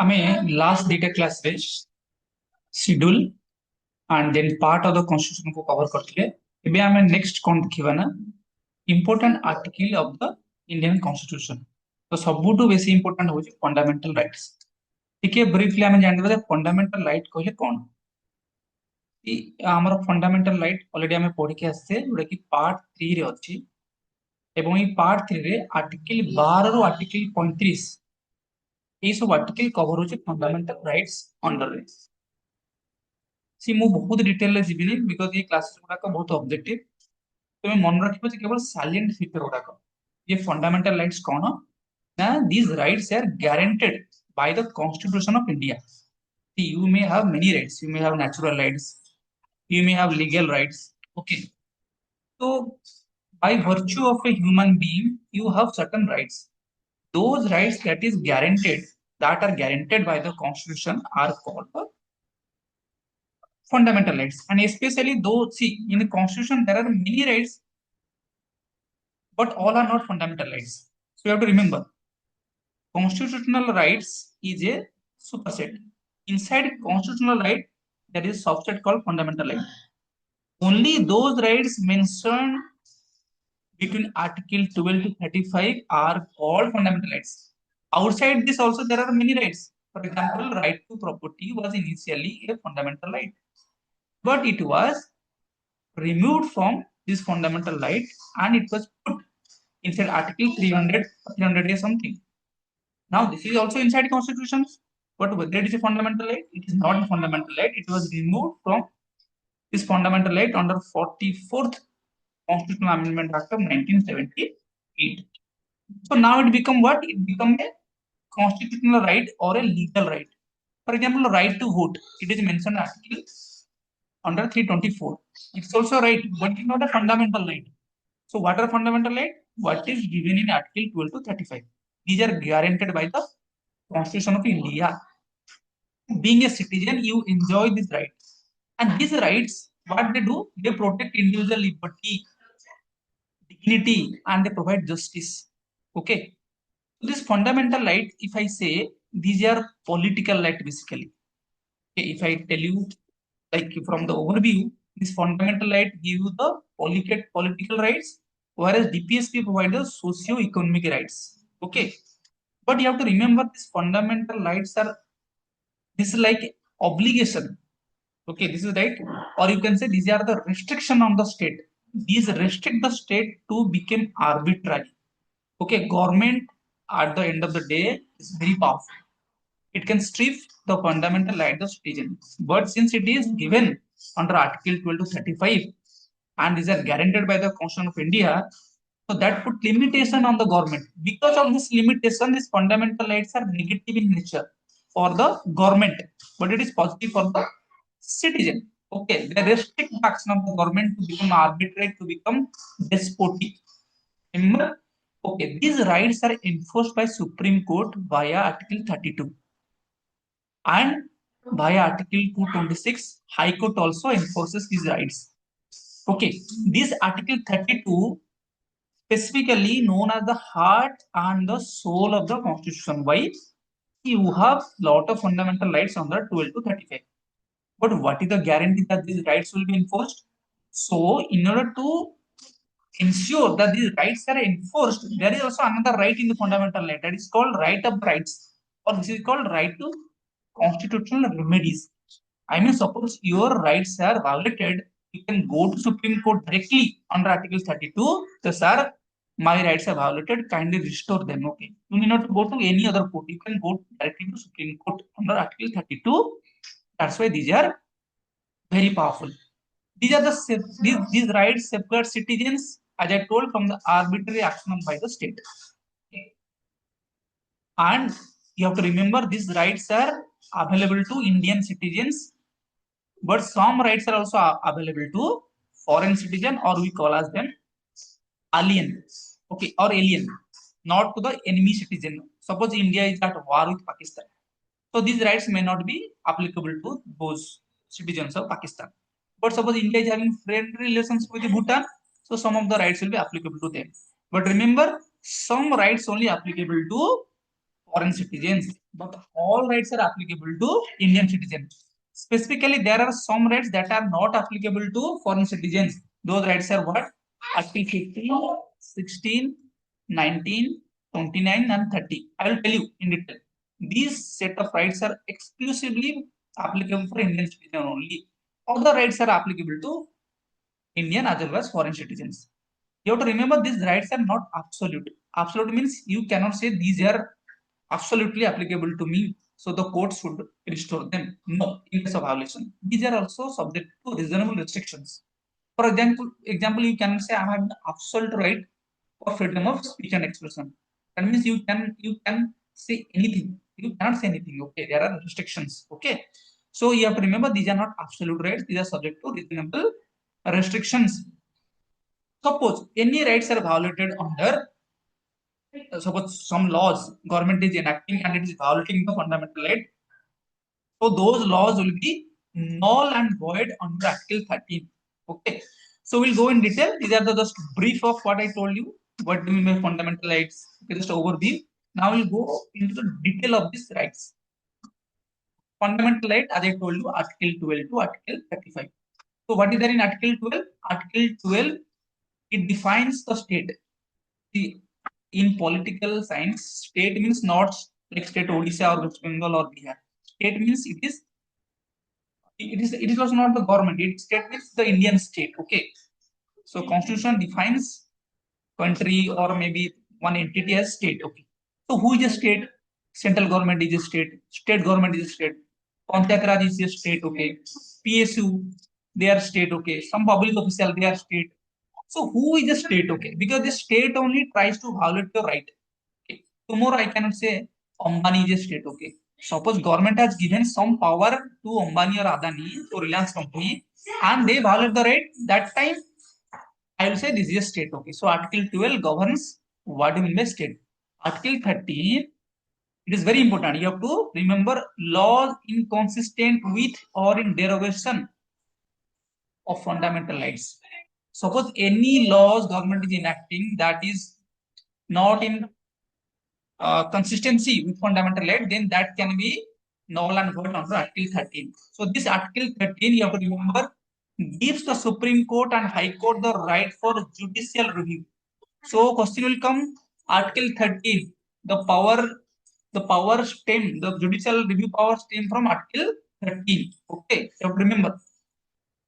ଆମେ ଲାଷ୍ଟ ଦିଟା କ୍ଲାସରେ schedule and then part of the constitution को cover करथिले एबे ଆମେ नेक्स्ट कोन देखिबा ना important article of the Indian constitution तो सबुटु बेसी important होची फंडामेंटल राइट्स ठीक है ब्रीफली ଆମେ जानिबा जे फंडामेंटल राइट कहले कोन ई हमर फंडामेंटल राइट ऑलरेडी ଆମେ पढि के आछे जोडा कि पार्ट 3 रे अछि एवं ई पार्ट 3 रे आर्टिकल 12 रो आर्टिकल 35 ए सब आर्टिकल कवर होची फंडामेंटल राइट्स अंडर रे सी मु बहुत डिटेल ले जिबिनी बिकॉज़ ये क्लासेस गुडा का बहुत ऑब्जेक्टिव तुम्हें मन रखिबो जे केवल साइलेंट फीचर गुडा को ये फंडामेंटल राइट्स कोन ना these rights are guaranteed by the constitution of India. See, you may have many rights, you may have natural rights, you may have legal rights, okay, so by virtue of a human being you have certain rights. Those rights that are guaranteed by the constitution are called the fundamental rights. And especially though, see, in the constitution there are many rights, but all are not fundamental rights. So you have to remember constitutional rights is a superset. Inside constitutional right there is subset called fundamental right. Only those rights mentioned between article 12 to 35 are called fundamental rights. Outside this also there are many rights. For example, right to property was initially a fundamental right, but it was removed from this fundamental right and it was put inside article 300 or something. Now this is also inside constitutions, but whether it is a fundamental right, it is not a fundamental right. It was removed from this fundamental right under 44th Constitutional Amendment Act of 1978. So now it become what? It become a constitutional right or a legal right. For example, right to vote. It is mentioned article under 324. It's also right, but it's not a fundamental right. So what are fundamental right? What is given in article 12 to 35? These are guaranteed by the Constitution of India. Being a citizen, you enjoy these rights. And these rights, what they do, they protect individual liberty, dignity, and they provide justice. Okay. So this fundamental right, if I say, these are political right basically. Okay, if I tell you, like from the overview, this fundamental right give you the political rights, whereas DPSP provide the socio-economic rights. Okay. But you have to remember these fundamental rights are this is like obligation. Okay, this is right, or you can say these are the restriction on the state. These restrict the state to become arbitrary. Okay, government at the end of the day is very powerful. It can strip the fundamental right of citizens, but since it is given under Article 12 to 35, and these are guaranteed by the Constitution of India, so that put limitation on the government. Because of this limitation, these fundamental rights are negative in nature for the government, but it is positive for the citizen. Okay, they restrict the action of the government to become arbitrary, to become despotic. Remember? Okay, these rights are enforced by Supreme Court via Article 32 and via Article 226. High Court also enforces these rights. Okay, this Article 32 specifically known as the heart and the soul of the Constitution. Why? You have lot of fundamental rights under 12 to 35. But what is the guarantee that these rights will be enforced? So, in order to ensure that these rights are enforced, there is also another right in the fundamental right that is called right of rights, or this is called right to constitutional remedies. I mean, suppose your rights are violated, you can go to Supreme Court directly under Article 32. So, sir, my rights are violated, kindly restore them. Okay. You need not go to any other court. You can go directly to Supreme Court under Article 32. That's why these are very powerful. These are these rights safeguard citizens, as I told, from the arbitrary action by the state. Okay. And you have to remember these rights are available to Indian citizens, but some rights are also available to foreign citizen, or we call as them alien. Okay, or alien, not to the enemy citizen. Suppose India is at war with Pakistan, so these rights may not be applicable to those citizens of Pakistan. But suppose India is having friendly relations with Bhutan, so some of the rights will be applicable to them. But remember, some rights only applicable to foreign citizens, but all rights are applicable to Indian citizens. Specifically, there are some rights that are not applicable to foreign citizens. Those rights are what? Article 15, 16, 19, 29, and 30. I will tell you in detail. These set of rights are exclusively applicable for Indian citizens only. Other rights are applicable to Indian as well as foreign citizens. You have to remember these rights are not absolute. Absolute means you cannot say these are absolutely applicable to me, so the court should restore them. No, in case of violation, these are also subject to reasonable restrictions. For example, you can say I have an absolute right for freedom of speech and expression. That means you can say anything. You cannot say anything. Okay, there are restrictions. Okay, so you have to remember these are not absolute rights. These are subject to reasonable restrictions. Suppose any rights are violated under suppose some laws government is enacting and it is violating the fundamental right. So those laws will be null and void under Article 13. Okay. So we'll go in detail. These are the just brief of what I told you. What do we mean by fundamental rights? Okay, just overview. Now we'll go into the detail of these rights. Fundamental right, as I told you, Article 12 to Article 35. So what is there in Article 12? Article 12, it defines the state. See, in political science, state means not like state Odisha or West Bengal or Bihar. State means it is also not the government. It state means the Indian state. Okay. So constitution defines country or maybe one entity as state. Okay. So who is a state? Central government is a state. State government is a state. Panchayat Raj is a state. Okay. PSU, they are state. Okay. Some public official, they are state. So who is a state? Okay. Because the state only tries to violate your right. Okay. Tomorrow I cannot say Ambani is a state. Okay. Suppose government has given some power to Ambani or Adani to Reliance company and they violate the right, that time I will say this is a state. Okay. So Article 12 governs what do you mean by state. Article 13, it is very important. You have to remember laws inconsistent with or in derogation of fundamental rights. Suppose any laws government is enacting that is not in consistency with fundamental right, then that can be null and void under Article 13. So this Article 13, you have to remember, gives the Supreme Court and High Court the right for judicial review. So question will come, Article 13, the judicial review power stem from Article 13. Okay, you have to remember.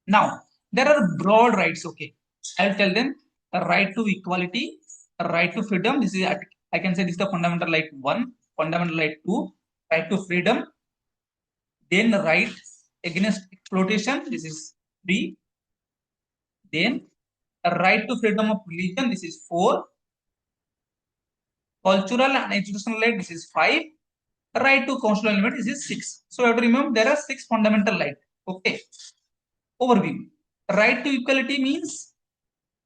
Now, there are broad rights. Okay, I'll tell them the right to equality, the right to freedom. This is, I can say this is the fundamental right 1, fundamental right 2, right to freedom. Then the right against exploitation. This is 3. Then the right to freedom of religion. This is 4. Cultural and educational right. This is 5. Right to constitutional element. This is 6. So you have to remember there are 6 fundamental rights. Okay. Overview. Right to equality means,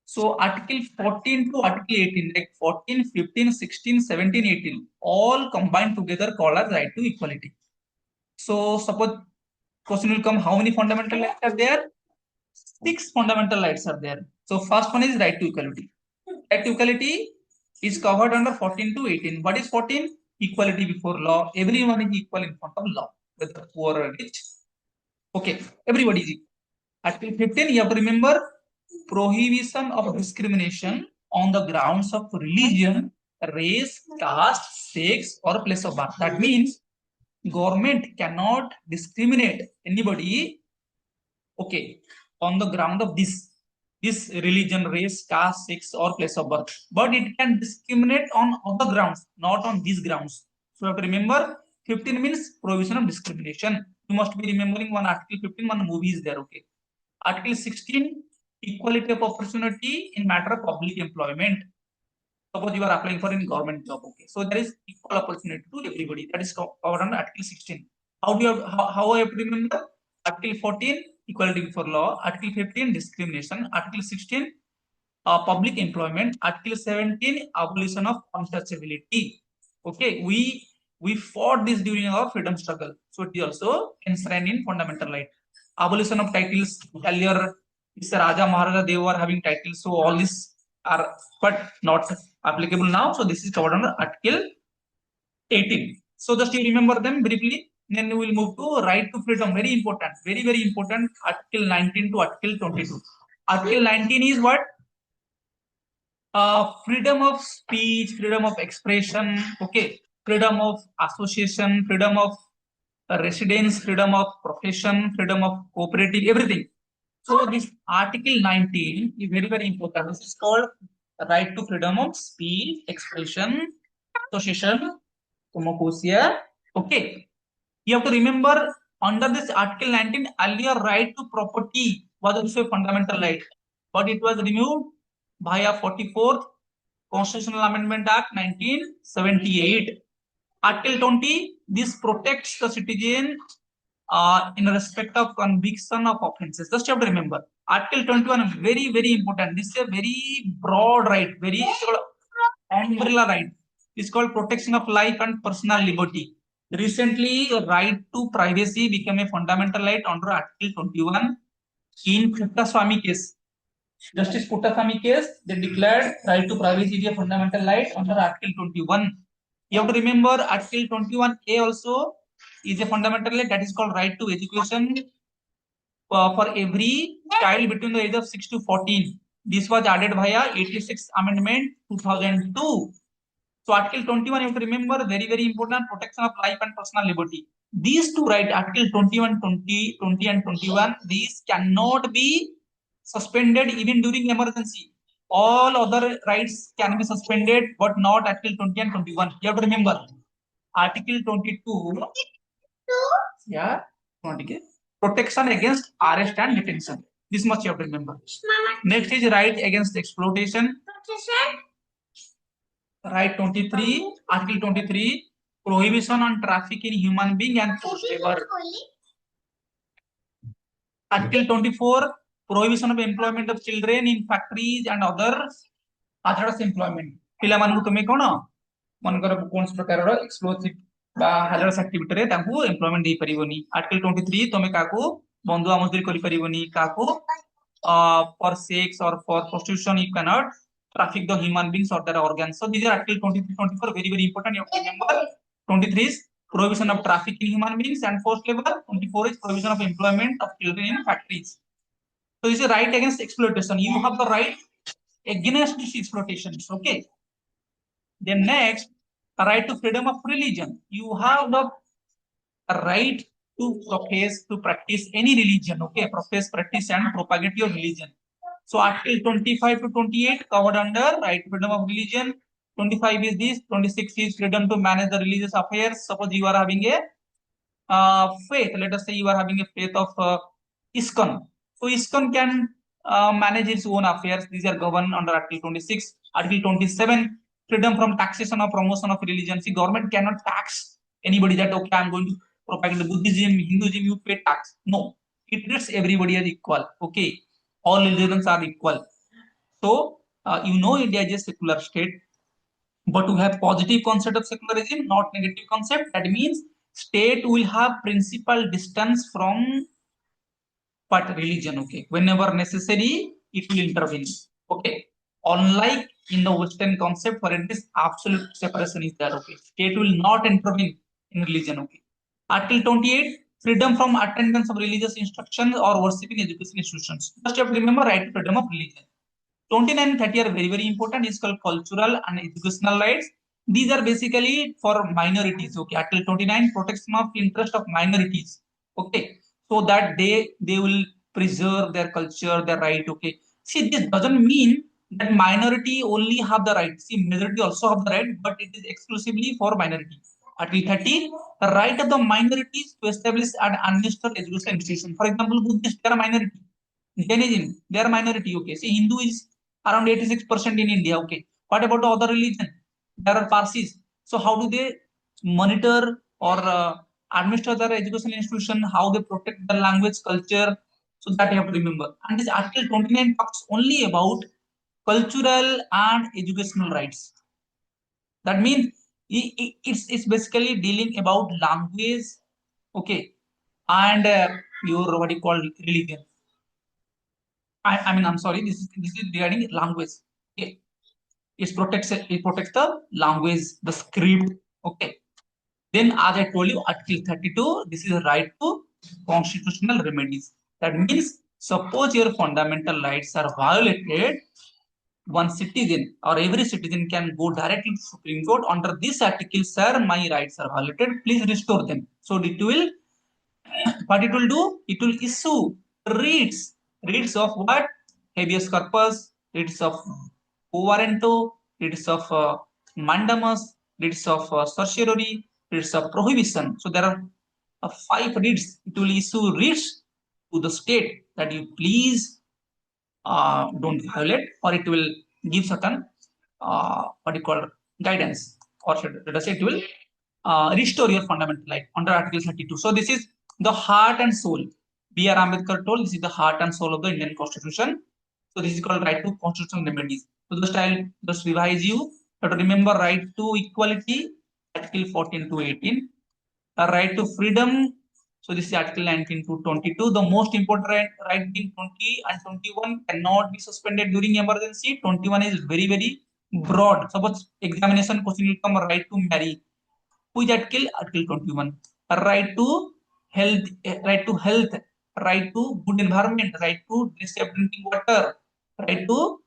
so Article 14 to Article 18, like 14, 15, 16, 17, 18, all combined together called as right to equality. So suppose question will come, how many fundamental rights are there? 6 fundamental rights are there. So first one is right to equality. Right to equality is covered under 14 to 18. What is 14? Equality before law. Everyone is equal in front of law, whether poor or rich. Okay, everybody is equal. Article 15, you have to remember, prohibition of discrimination on the grounds of religion, race, caste, sex, or place of birth. That means government cannot discriminate anybody, okay, on the ground of this religion, race, caste, sex, or place of birth. But it can discriminate on other grounds, not on these grounds. So you have to remember, 15 means prohibition of discrimination. You must be remembering one Article 15, one movie is there, okay. Article 16, equality of opportunity in matter of public employment. Suppose you are applying for a government job, okay. So there is equal opportunity to everybody. That is covered under Article 16. How do you have, how I have to remember? Article 14, equality before law. Article 15, discrimination. Article 16, public employment. Article 17, abolition of untouchability. Okay, we fought this during our freedom struggle. So it is also enshrined in fundamental right. Abolition of titles. Earlier, Mr. Raja Maharaja, they were having titles. So all these are but not applicable now. So this is covered under Article 18. So just you remember them briefly. Then we will move to right to freedom. Very important. Very, very important. Article 19 to Article 22. Article 19 is what? Freedom of speech, freedom of expression, okay, freedom of association, freedom of residence, freedom of profession, freedom of cooperative, everything. So this Article 19 is very, very important. This is called right to freedom of speech, expression, association, homoousia. Okay. You have to remember under this Article 19, earlier right to property was also a fundamental right, but it was removed via 44th Constitutional Amendment Act 1978. Article 20, this protects the citizen in respect of conviction of offences. Just you have to remember. Article 21 is very, very important. This is a very broad right, very umbrella right. It's called protection of life and personal liberty. Recently, right to privacy became a fundamental right under Article 21 in Puttaswamy case. Justice Puttaswamy case, they declared right to privacy is a fundamental right under Article 21. You have to remember Article 21A also is a fundamental right that is called right to education for every child between the age of 6 to 14. This was added via 86th Amendment 2002. So Article 21, you have to remember, very, very important, protection of life and personal liberty. These two rights, Article 21, 20 and 21, these cannot be suspended even during emergency. All other rights can be suspended, but not Article 20 and 21. You have to remember. Article 22, yeah, protection against arrest and detention. This much you have to remember. Next is right against exploitation. Right 23, Article 23, prohibition on traffic in human being and forced labor. Article 24, prohibition of employment of children in factories and other hazardous employment. ପିଲାମାନଙ୍କୁ ତୁମେ କ'ଣ ମନେକର କୌଣସି ପ୍ରକାରର explosive ବା ହାଜରସ୍ ଆକ୍ଟିଭିଟିରେ ତାଙ୍କୁ employment ଦେଇପାରିବନି। Article 23 ତମେ କାହାକୁ ବନ୍ଧୁଆ ମଜଦୁରୀ କରିପାରିବନି, କାହାକୁ for sex or for prostitution you cannot traffic the human beings or their organs. So these are Article 23, 24, very, very important. You have to remember. 23 is prohibition of traffic in human beings and forced labor. 24 is prohibition of employment of children in factories. So this is right against exploitation. You have the right against this exploitation. Okay. Then next, a right to freedom of religion. You have the right to profess, to practice any religion. Okay, profess, practice, and propagate your religion. So Article 25 to 28 covered under right to freedom of religion. 25 is this. 26 is freedom to manage the religious affairs. Suppose you are having a faith. Let us say you are having a faith of ISKCON. So ISKCON can manage its own affairs. These are governed under Article 26. Article 27, freedom from taxation or promotion of religion. See, government cannot tax anybody that, okay, I'm going to propagate Buddhism, Hinduism, you pay tax. No, it treats everybody as equal. Okay, all religions are equal. So, you know, India is a secular state, but we have positive concept of secularism, not negative concept. That means state will have principal distance from but religion. Okay, whenever necessary, it will intervene. Okay, unlike in the Western concept, where it is absolute separation is there. Okay, state will not intervene in religion. Okay, Article 28, freedom from attendance of religious instruction or worshipping education institutions. Just have to remember right to freedom of religion. 29 and 30 are very, very important. It's called cultural and educational rights. These are basically for minorities. Okay, Article 29, protection of interest of minorities. Okay, so that they will preserve their culture, their right. Okay, see, this doesn't mean that minority only have the right. See, majority also have the right, but it is exclusively for minority. Article 30, the right of the minorities to establish and administer educational institution. For example, Buddhists, they are minority. Jainism, they are minority. Okay, see, Hindu is around 86% in India. Okay, what about the other religion? There are Parsis. So how do they monitor or administer their educational institution? How they protect their language, culture? So that you have to remember. And this Article 29 talks only about cultural and educational rights. That means it's basically dealing about language, okay, and your what you call religion. I mean, I'm sorry, this is regarding language. Okay, it protects the language, the script. Okay, Then, as I told you, Article 32, this is the right to constitutional remedies. That means, suppose your fundamental rights are violated, one citizen or every citizen can go directly to Supreme Court under this article, sir, my rights are violated, please restore them. So it will, what it will do? It will issue writs of what? Habeas corpus, writs of quo warranto, writs of mandamus, writs of certiorari, writs of prohibition. So there are 5 writs. It will issue writs to the state that you please don't violate, or it will give certain what you call guidance, or should let us say it will restore your fundamental right under Article 32. So this is the heart and soul. B.R. Ambedkar told this is the heart and soul of the Indian Constitution. So this is called right to constitutional remedies. So just I'll just revise you. You have to remember right to equality, Article 14 to 18. A right to freedom. So this is Article 19 to 22. The most important right being 20 and 21 cannot be suspended during emergency. 21 is very, very broad. Suppose examination question will come, right to marry. Which article? Article 21. A right to health, right to good environment, right to safe drinking water, right to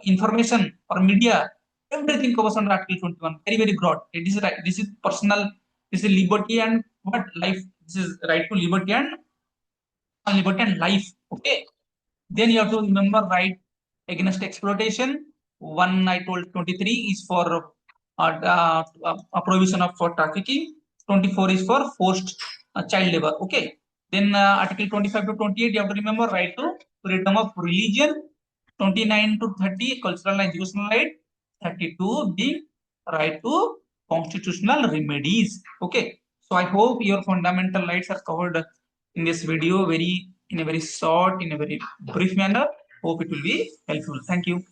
information or media. Everything covers under Article 21. Very, very broad. It is right. This is personal. This is liberty and what life. This is right to liberty and life. Okay. Then you have to remember right against exploitation. One I told 23 is for a prohibition of for trafficking. 24 is for forced child labor. Okay. Then Article 25 to 28 you have to remember right to freedom of religion. 29 to 30 cultural and educational right. 32 being right to constitutional remedies. Okay. So I hope your fundamental rights are covered in this video in a very short, in a very brief manner. Hope it will be helpful. Thank you.